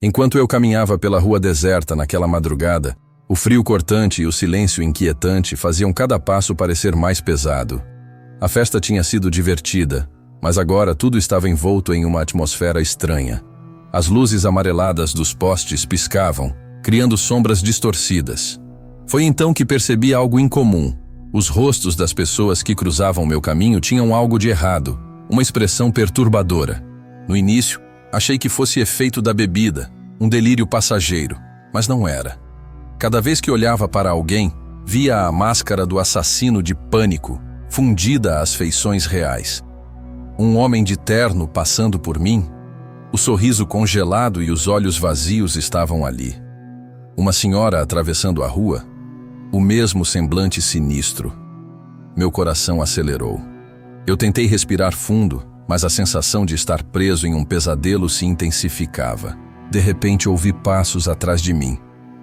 Enquanto eu caminhava pela rua deserta naquela madrugada, o frio cortante e o silêncio inquietante faziam cada passo parecer mais pesado. A festa tinha sido divertida, mas agora tudo estava envolto em uma atmosfera estranha. As luzes amareladas dos postes piscavam, criando sombras distorcidas. Foi então que percebi algo incomum. Os rostos das pessoas que cruzavam meu caminho tinham algo de errado, uma expressão perturbadora. No início, achei que fosse efeito da bebida, um delírio passageiro, mas não era. Cada vez que olhava para alguém, via a máscara do assassino de Pânico, fundida às feições reais. Um homem de terno passando por mim, o sorriso congelado e os olhos vazios estavam ali. Uma senhora atravessando a rua, o mesmo semblante sinistro. Meu coração acelerou. Eu tentei respirar fundo, mas a sensação de estar preso em um pesadelo se intensificava. De repente ouvi passos atrás de mim,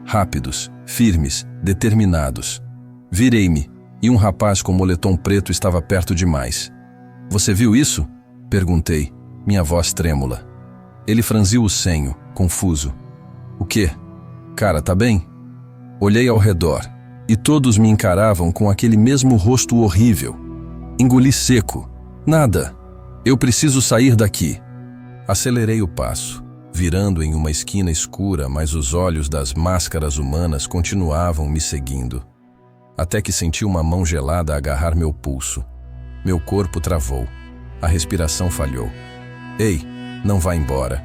rápidos, firmes, determinados. Virei-me, e um rapaz com moletom preto estava perto demais. "Você viu isso?" perguntei, minha voz trêmula. Ele franziu o senho, confuso. "O quê? Cara, tá bem?" Olhei ao redor, e todos me encaravam com aquele mesmo rosto horrível. Engoli seco. "Nada. Eu preciso sair daqui." Acelerei o passo, virando em uma esquina escura, mas os olhos das máscaras humanas continuavam me seguindo. Até que senti uma mão gelada agarrar meu pulso. Meu corpo travou. A respiração falhou. "Ei, não vá embora",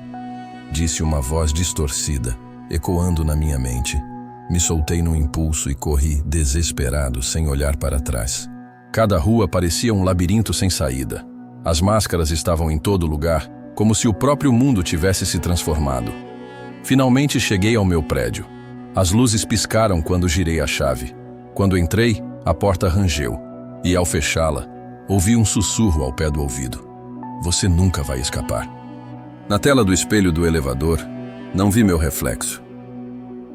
disse uma voz distorcida, ecoando na minha mente. Me soltei num impulso e corri, desesperado, sem olhar para trás. Cada rua parecia um labirinto sem saída. As máscaras estavam em todo lugar, como se o próprio mundo tivesse se transformado. Finalmente cheguei ao meu prédio. As luzes piscaram quando girei a chave. Quando entrei, a porta rangeu, e ao fechá-la, ouvi um sussurro ao pé do ouvido. "Você nunca vai escapar." Na tela do espelho do elevador, não vi meu reflexo.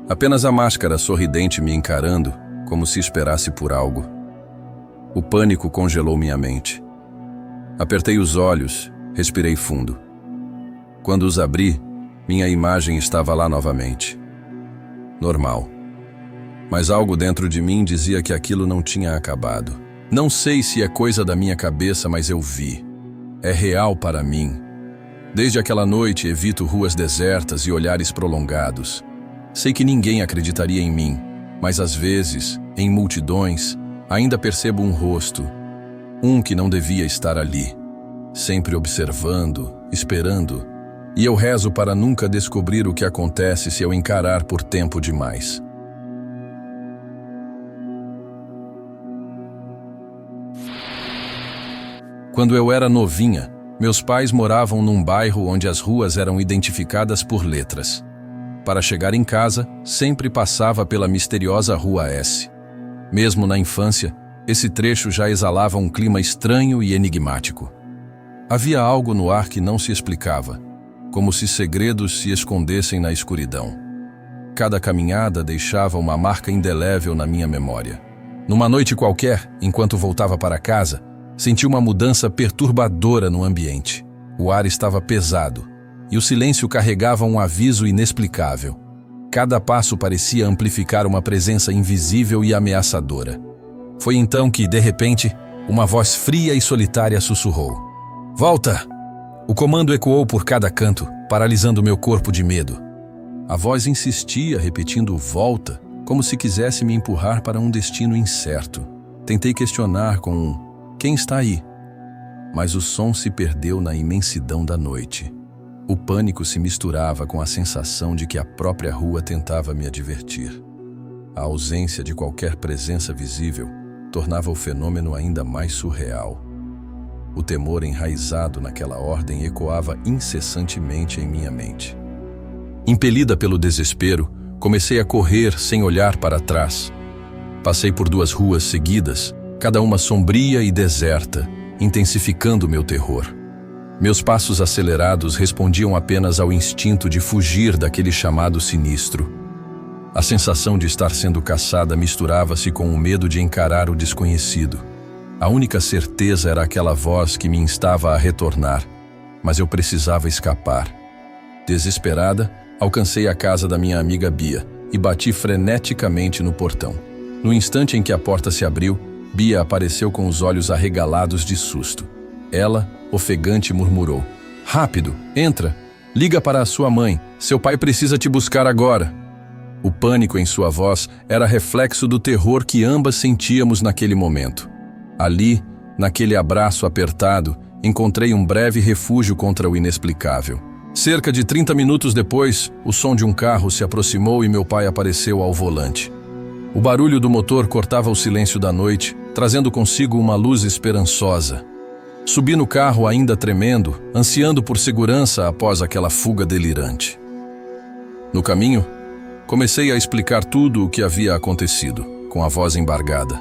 Apenas a máscara sorridente me encarando, como se esperasse por algo. O pânico congelou minha mente. Apertei os olhos, respirei fundo. Quando os abri, minha imagem estava lá novamente. Normal. Mas algo dentro de mim dizia que aquilo não tinha acabado. Não sei se é coisa da minha cabeça, mas eu vi. É real para mim. Desde aquela noite evito ruas desertas e olhares prolongados. Sei que ninguém acreditaria em mim, mas às vezes, em multidões, ainda percebo um rosto. Um que não devia estar ali. Sempre observando, esperando. E eu rezo para nunca descobrir o que acontece se eu encarar por tempo demais. Quando eu era novinha, meus pais moravam num bairro onde as ruas eram identificadas por letras. Para chegar em casa, sempre passava pela misteriosa Rua S. Mesmo na infância, esse trecho já exalava um clima estranho e enigmático. Havia algo no ar que não se explicava, como se segredos se escondessem na escuridão. Cada caminhada deixava uma marca indelével na minha memória. Numa noite qualquer, enquanto voltava para casa, senti uma mudança perturbadora no ambiente. O ar estava pesado, e o silêncio carregava um aviso inexplicável. Cada passo parecia amplificar uma presença invisível e ameaçadora. Foi então que, de repente, uma voz fria e solitária sussurrou: "Volta!" O comando ecoou por cada canto, paralisando meu corpo de medo. A voz insistia, repetindo "volta", como se quisesse me empurrar para um destino incerto. Tentei questionar com um "quem está aí?", mas o som se perdeu na imensidão da noite. O pânico se misturava com a sensação de que a própria rua tentava me advertir. A ausência de qualquer presença visível tornava o fenômeno ainda mais surreal. O temor enraizado naquela ordem ecoava incessantemente em minha mente. Impelida pelo desespero, comecei a correr sem olhar para trás. Passei por 2 ruas seguidas, cada uma sombria e deserta, intensificando meu terror. Meus passos acelerados respondiam apenas ao instinto de fugir daquele chamado sinistro. A sensação de estar sendo caçada misturava-se com o medo de encarar o desconhecido. A única certeza era aquela voz que me instava a retornar, mas eu precisava escapar. Desesperada, Alcancei a casa da minha amiga Bia e bati freneticamente no portão. No instante em que a porta se abriu, Bia apareceu com os olhos arregalados de susto. Ela, ofegante, murmurou: "Rápido, entra! Liga para a sua mãe, seu pai precisa te buscar agora." O pânico em sua voz era reflexo do terror que ambas sentíamos naquele momento. Ali, naquele abraço apertado, encontrei um breve refúgio contra o inexplicável. Cerca de 30 minutos depois, o som de um carro se aproximou e meu pai apareceu ao volante. O barulho do motor cortava o silêncio da noite, trazendo consigo uma luz esperançosa. Subi no carro ainda tremendo, ansiando por segurança após aquela fuga delirante. No caminho, comecei a explicar tudo o que havia acontecido, com a voz embargada.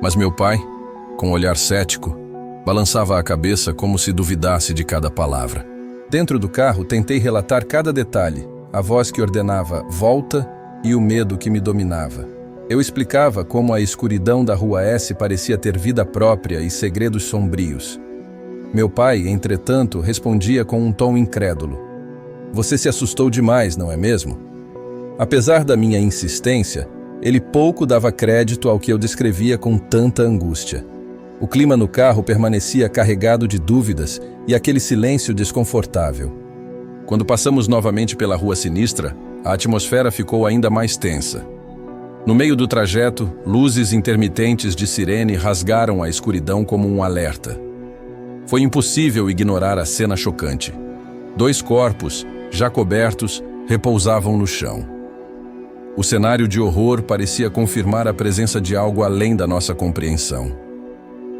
Mas meu pai, com um olhar cético, balançava a cabeça como se duvidasse de cada palavra. Dentro do carro, tentei relatar cada detalhe, a voz que ordenava "volta" e o medo que me dominava. Eu explicava como a escuridão da Rua S parecia ter vida própria e segredos sombrios. Meu pai, entretanto, respondia com um tom incrédulo: "Você se assustou demais, não é mesmo?" Apesar da minha insistência, ele pouco dava crédito ao que eu descrevia com tanta angústia. O clima no carro permanecia carregado de dúvidas e aquele silêncio desconfortável. Quando passamos novamente pela Rua Sinistra, a atmosfera ficou ainda mais tensa. No meio do trajeto, luzes intermitentes de sirene rasgaram a escuridão como um alerta. Foi impossível ignorar a cena chocante. 2 corpos, já cobertos, repousavam no chão. O cenário de horror parecia confirmar a presença de algo além da nossa compreensão.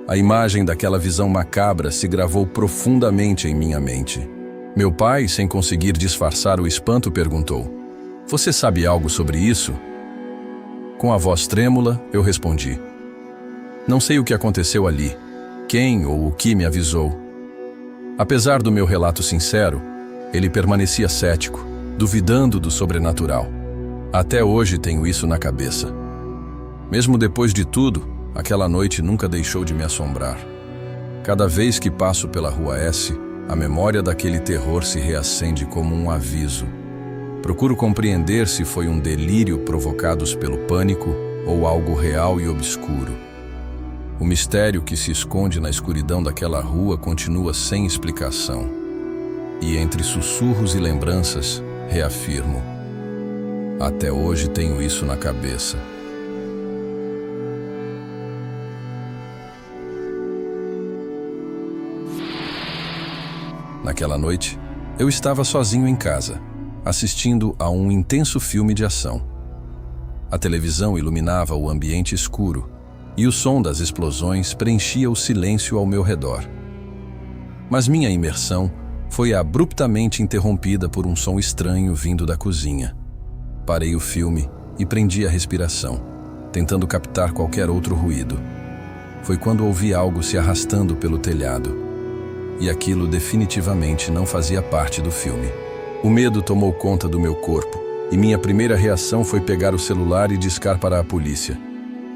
A imagem daquela visão macabra se gravou profundamente em minha mente. Meu pai, sem conseguir disfarçar o espanto, perguntou: "Você sabe algo sobre isso?" Com a voz trêmula, eu respondi: "Não sei o que aconteceu ali, quem ou o que me avisou." Apesar do meu relato sincero, ele permanecia cético, duvidando do sobrenatural. Até hoje tenho isso na cabeça. Mesmo depois de tudo, aquela noite nunca deixou de me assombrar. Cada vez que passo pela Rua S, a memória daquele terror se reacende como um aviso. Procuro compreender se foi um delírio provocado pelo pânico ou algo real e obscuro. O mistério que se esconde na escuridão daquela rua continua sem explicação. E entre sussurros e lembranças, reafirmo: até hoje tenho isso na cabeça. Naquela noite, eu estava sozinho em casa, assistindo a um intenso filme de ação. A televisão iluminava o ambiente escuro e o som das explosões preenchia o silêncio ao meu redor. Mas minha imersão foi abruptamente interrompida por um som estranho vindo da cozinha. Parei o filme e prendi a respiração, tentando captar qualquer outro ruído. Foi quando ouvi algo se arrastando pelo telhado. E aquilo definitivamente não fazia parte do filme. O medo tomou conta do meu corpo, e minha primeira reação foi pegar o celular e discar para a polícia.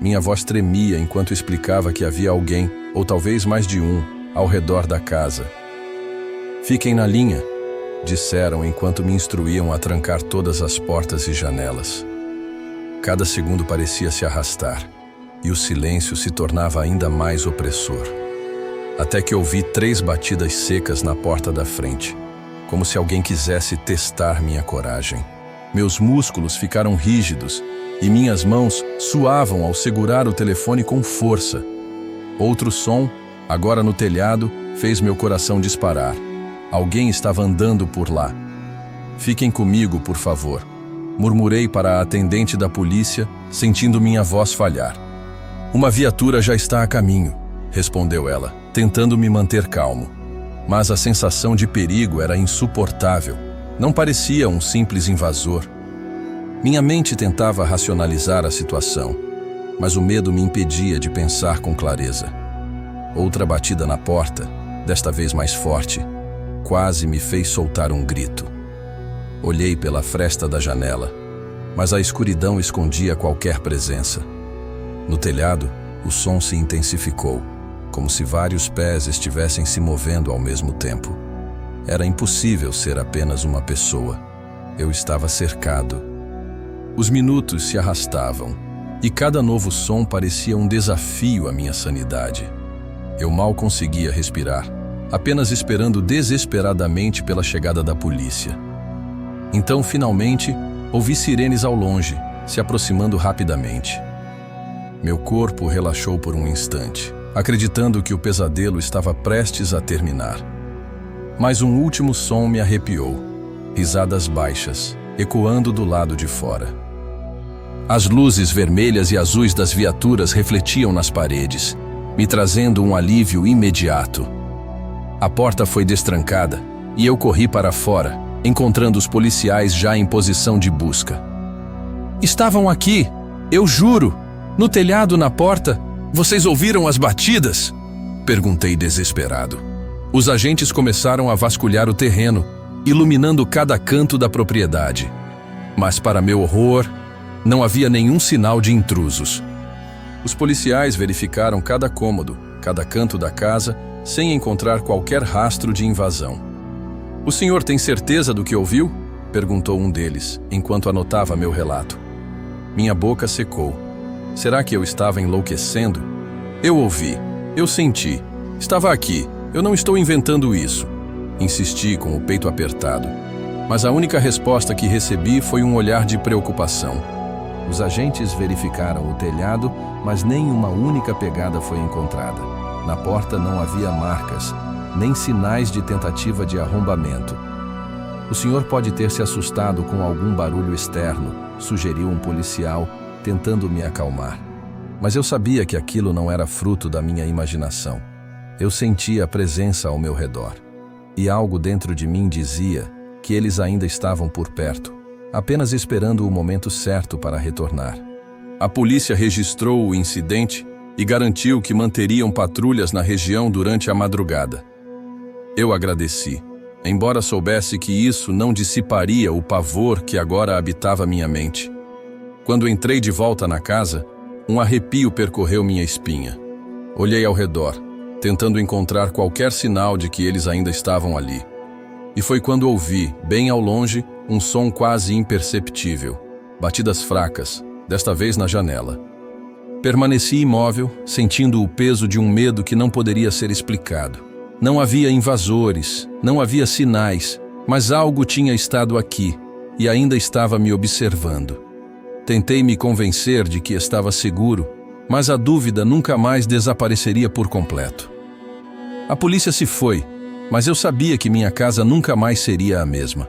Minha voz tremia enquanto explicava que havia alguém, ou talvez mais de um, ao redor da casa. "Fiquem na linha", disseram enquanto me instruíam a trancar todas as portas e janelas. Cada segundo parecia se arrastar, e o silêncio se tornava ainda mais opressor. Até que ouvi 3 batidas secas na porta da frente, como se alguém quisesse testar minha coragem. Meus músculos ficaram rígidos e minhas mãos suavam ao segurar o telefone com força. Outro som, agora no telhado, fez meu coração disparar. Alguém estava andando por lá. "Fiquem comigo, por favor", murmurei para a atendente da polícia, sentindo minha voz falhar. "Uma viatura já está a caminho", respondeu ela, tentando me manter calmo. Mas a sensação de perigo era insuportável. Não parecia um simples invasor. Minha mente tentava racionalizar a situação, mas o medo me impedia de pensar com clareza. Outra batida na porta, desta vez mais forte, quase me fez soltar um grito. Olhei pela fresta da janela, mas a escuridão escondia qualquer presença. No telhado, o som se intensificou, como se vários pés estivessem se movendo ao mesmo tempo. Era impossível ser apenas uma pessoa. Eu estava cercado. Os minutos se arrastavam, e cada novo som parecia um desafio à minha sanidade. Eu mal conseguia respirar, apenas esperando desesperadamente pela chegada da polícia. Então, finalmente, ouvi sirenes ao longe, se aproximando rapidamente. Meu corpo relaxou por um instante, acreditando que o pesadelo estava prestes a terminar. Mas um último som me arrepiou, risadas baixas, ecoando do lado de fora. As luzes vermelhas e azuis das viaturas refletiam nas paredes, me trazendo um alívio imediato. A porta foi destrancada e eu corri para fora, encontrando os policiais já em posição de busca. Estavam aqui, eu juro, no telhado, na porta. Vocês ouviram as batidas? Perguntei desesperado. Os agentes começaram a vasculhar o terreno, iluminando cada canto da propriedade. Mas, para meu horror, não havia nenhum sinal de intrusos. Os policiais verificaram cada cômodo, cada canto da casa, sem encontrar qualquer rastro de invasão. "O senhor tem certeza do que ouviu?" perguntou um deles, enquanto anotava meu relato. Minha boca secou. Será que eu estava enlouquecendo? "Eu ouvi, eu senti, estava aqui, eu não estou inventando isso." Insisti com o peito apertado, mas a única resposta que recebi foi um olhar de preocupação. Os agentes verificaram o telhado, mas nenhuma única pegada foi encontrada. Na porta não havia marcas, nem sinais de tentativa de arrombamento. "O senhor pode ter se assustado com algum barulho externo", sugeriu um policial, tentando me acalmar. Mas eu sabia que aquilo não era fruto da minha imaginação. Eu sentia a presença ao meu redor. E algo dentro de mim dizia que eles ainda estavam por perto, apenas esperando o momento certo para retornar. A polícia registrou o incidente e garantiu que manteriam patrulhas na região durante a madrugada. Eu agradeci, embora soubesse que isso não dissiparia o pavor que agora habitava minha mente. Quando entrei de volta na casa, um arrepio percorreu minha espinha. Olhei ao redor, tentando encontrar qualquer sinal de que eles ainda estavam ali. E foi quando ouvi, bem ao longe, um som quase imperceptível. Batidas fracas, desta vez na janela. Permaneci imóvel, sentindo o peso de um medo que não poderia ser explicado. Não havia invasores, não havia sinais, mas algo tinha estado aqui e ainda estava me observando. Tentei me convencer de que estava seguro, mas a dúvida nunca mais desapareceria por completo. A polícia se foi, mas eu sabia que minha casa nunca mais seria a mesma,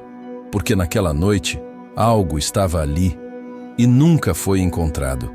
porque naquela noite algo estava ali e nunca foi encontrado.